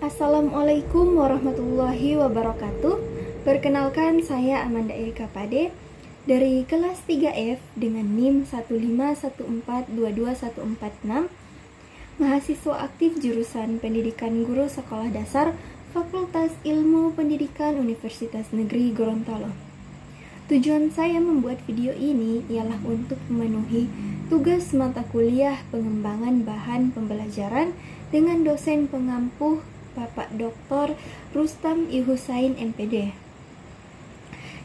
Assalamualaikum warahmatullahi wabarakatuh. Perkenalkan, saya Amanda Erika Pade dari kelas 3F dengan NIM 151422146, mahasiswa aktif jurusan Pendidikan Guru Sekolah Dasar Fakultas Ilmu Pendidikan Universitas Negeri Gorontalo. Tujuan saya membuat video ini ialah untuk memenuhi tugas mata kuliah pengembangan bahan pembelajaran dengan dosen pengampuh Bapak Dr. Rustam I. Husain MPD.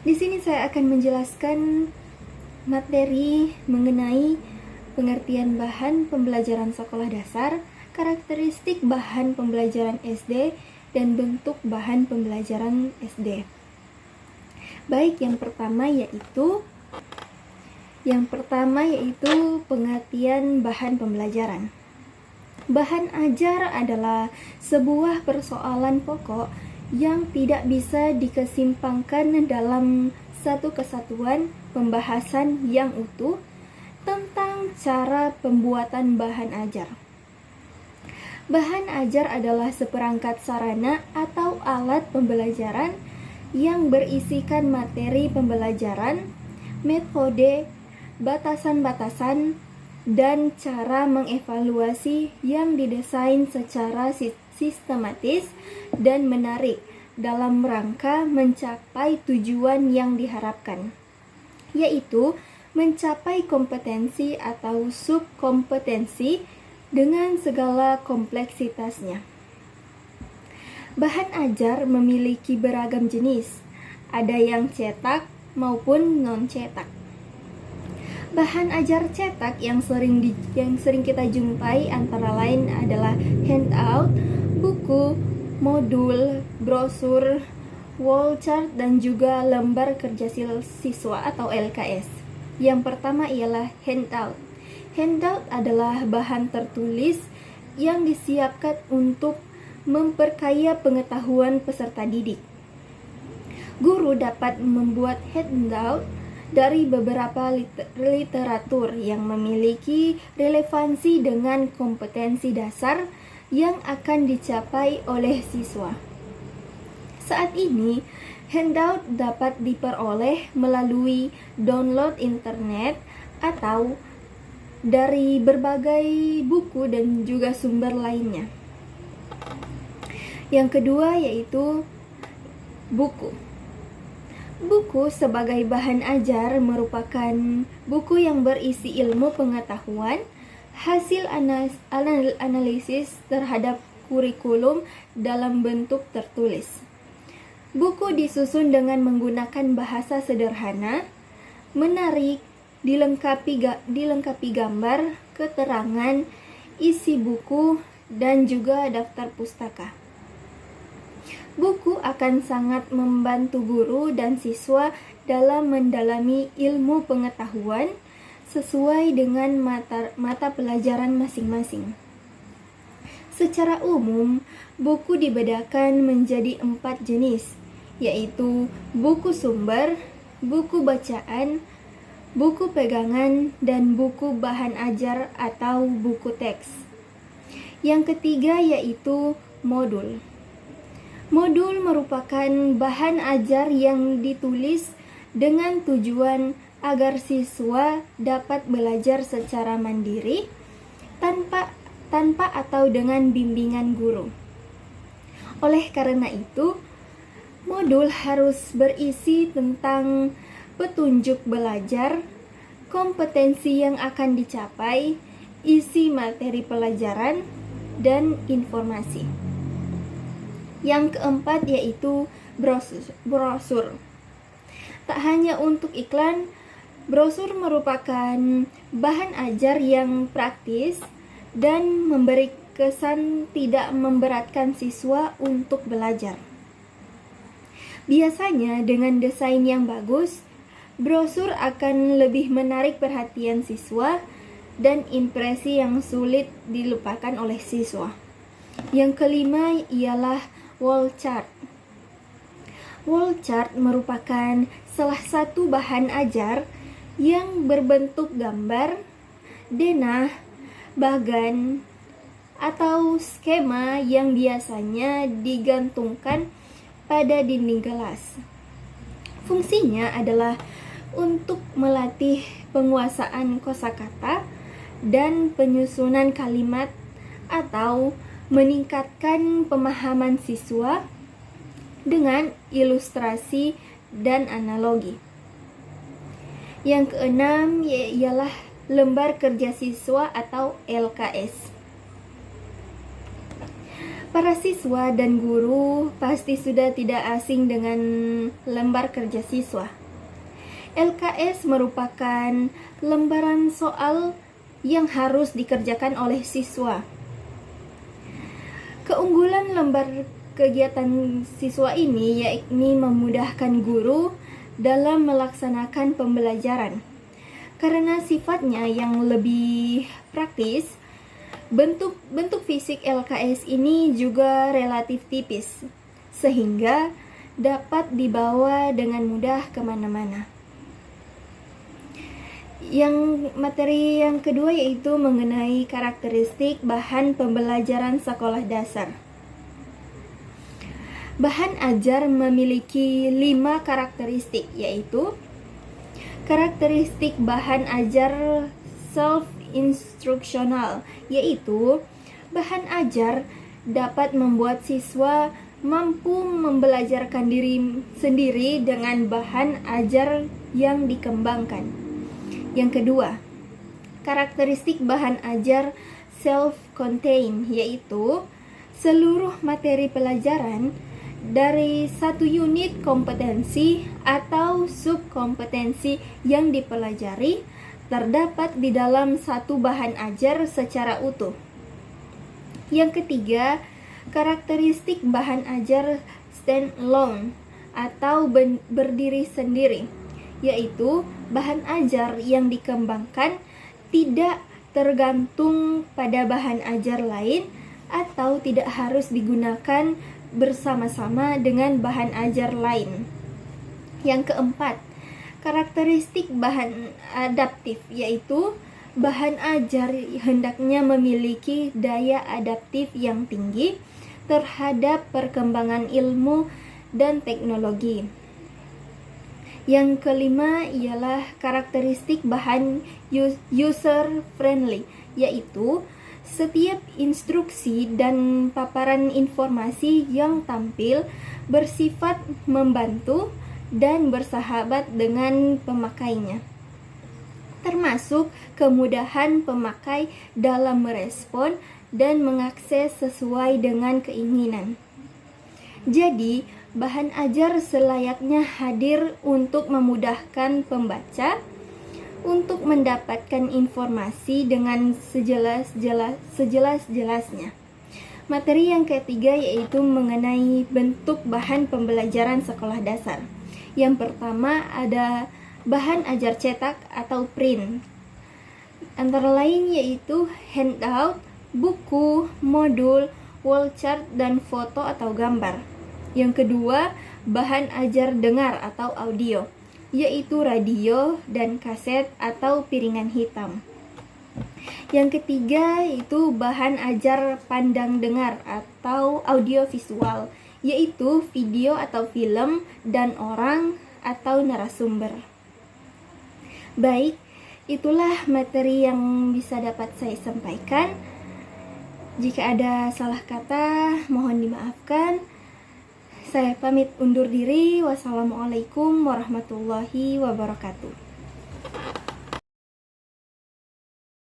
Di sini saya akan menjelaskan materi mengenai pengertian bahan pembelajaran sekolah dasar, karakteristik bahan pembelajaran SD, dan bentuk bahan pembelajaran SD. Baik, yang pertama yaitu pengertian bahan pembelajaran. Bahan ajar adalah sebuah persoalan pokok yang tidak bisa dikesampingkan dalam satu kesatuan pembahasan yang utuh tentang cara pembuatan bahan ajar. Bahan ajar adalah seperangkat sarana atau alat pembelajaran yang berisikan materi pembelajaran, metode, batasan-batasan, dan cara mengevaluasi yang didesain secara sistematis dan menarik dalam rangka mencapai tujuan yang diharapkan, yaitu mencapai kompetensi atau subkompetensi dengan segala kompleksitasnya. Bahan ajar memiliki beragam jenis, ada yang cetak maupun non-cetak. Bahan ajar cetak yang sering kita jumpai antara lain adalah handout, buku, modul, brosur, wall chart, dan juga lembar kerja siswa atau LKS. Yang pertama ialah handout. Handout adalah bahan tertulis yang disiapkan untuk memperkaya pengetahuan peserta didik. Guru dapat membuat handout dari beberapa literatur yang memiliki relevansi dengan kompetensi dasar yang akan dicapai oleh siswa. Saat ini, handout dapat diperoleh melalui download internet atau dari berbagai buku dan juga sumber lainnya. Yang kedua yaitu buku. Buku sebagai bahan ajar merupakan buku yang berisi ilmu pengetahuan, hasil analisis terhadap kurikulum dalam bentuk tertulis. Buku disusun dengan menggunakan bahasa sederhana, menarik, dilengkapi gambar, keterangan, isi buku, dan juga daftar pustaka. Buku akan sangat membantu guru dan siswa dalam mendalami ilmu pengetahuan sesuai dengan mata pelajaran masing-masing. Secara umum, buku dibedakan menjadi 4 jenis, yaitu buku sumber, buku bacaan, buku pegangan, dan buku bahan ajar atau buku teks. Yang ketiga yaitu modul. Modul merupakan bahan ajar yang ditulis dengan tujuan agar siswa dapat belajar secara mandiri tanpa atau dengan bimbingan guru. Oleh karena itu, modul harus berisi tentang petunjuk belajar, kompetensi yang akan dicapai, isi materi pelajaran, dan informasi. Yang keempat yaitu brosur. Tak hanya untuk iklan, brosur merupakan bahan ajar yang praktis dan memberi kesan tidak memberatkan siswa untuk belajar. Biasanya dengan desain yang bagus, brosur akan lebih menarik perhatian siswa dan impresi yang sulit dilupakan oleh siswa. Yang kelima ialah wall chart. Wall chart merupakan salah satu bahan ajar yang berbentuk gambar, denah, bagan, atau skema yang biasanya digantungkan pada dinding kelas. Fungsinya adalah untuk melatih penguasaan kosakata dan penyusunan kalimat atau meningkatkan pemahaman siswa dengan ilustrasi dan analogi. Yang keenam ialah lembar kerja siswa atau LKS. Para siswa dan guru pasti sudah tidak asing dengan lembar kerja siswa. LKS merupakan lembaran soal yang harus dikerjakan oleh siswa. Keunggulan lembar kegiatan siswa ini yakni memudahkan guru dalam melaksanakan pembelajaran. Karena sifatnya yang lebih praktis, bentuk fisik LKS ini juga relatif tipis, sehingga dapat dibawa dengan mudah kemana-mana. Materi yang kedua yaitu mengenai karakteristik bahan pembelajaran sekolah dasar. Bahan ajar memiliki 5 karakteristik, yaitu karakteristik bahan ajar self-instructional, yaitu bahan ajar dapat membuat siswa mampu membelajarkan diri sendiri dengan bahan ajar yang dikembangkan. Yang kedua, karakteristik bahan ajar self-contained, yaitu seluruh materi pelajaran dari satu unit kompetensi atau subkompetensi yang dipelajari terdapat di dalam satu bahan ajar secara utuh. Yang ketiga, karakteristik bahan ajar stand-alone atau berdiri sendiri, yaitu bahan ajar yang dikembangkan tidak tergantung pada bahan ajar lain atau tidak harus digunakan bersama-sama dengan bahan ajar lain. Yang keempat, karakteristik bahan adaptif, yaitu bahan ajar hendaknya memiliki daya adaptif yang tinggi terhadap perkembangan ilmu dan teknologi. Yang kelima ialah karakteristik bahan user friendly, yaitu setiap instruksi dan paparan informasi yang tampil bersifat membantu dan bersahabat dengan pemakainya, termasuk kemudahan pemakai dalam merespon dan mengakses sesuai dengan keinginan. Jadi, bahan ajar selayaknya hadir untuk memudahkan pembaca untuk mendapatkan informasi dengan sejelas-jelasnya. Materi yang ketiga yaitu mengenai bentuk bahan pembelajaran sekolah dasar. Yang pertama ada bahan ajar cetak atau print. Antara lain yaitu handout, buku, modul, wall chart, dan foto atau gambar. Yang kedua, bahan ajar dengar atau audio, yaitu radio dan kaset atau piringan hitam. Yang ketiga yaitu bahan ajar pandang dengar atau audio visual, yaitu video atau film dan orang atau narasumber. Baik, itulah materi yang bisa dapat saya sampaikan. Jika ada salah kata, mohon dimaafkan. Saya pamit undur diri. Wassalamualaikum warahmatullahi wabarakatuh.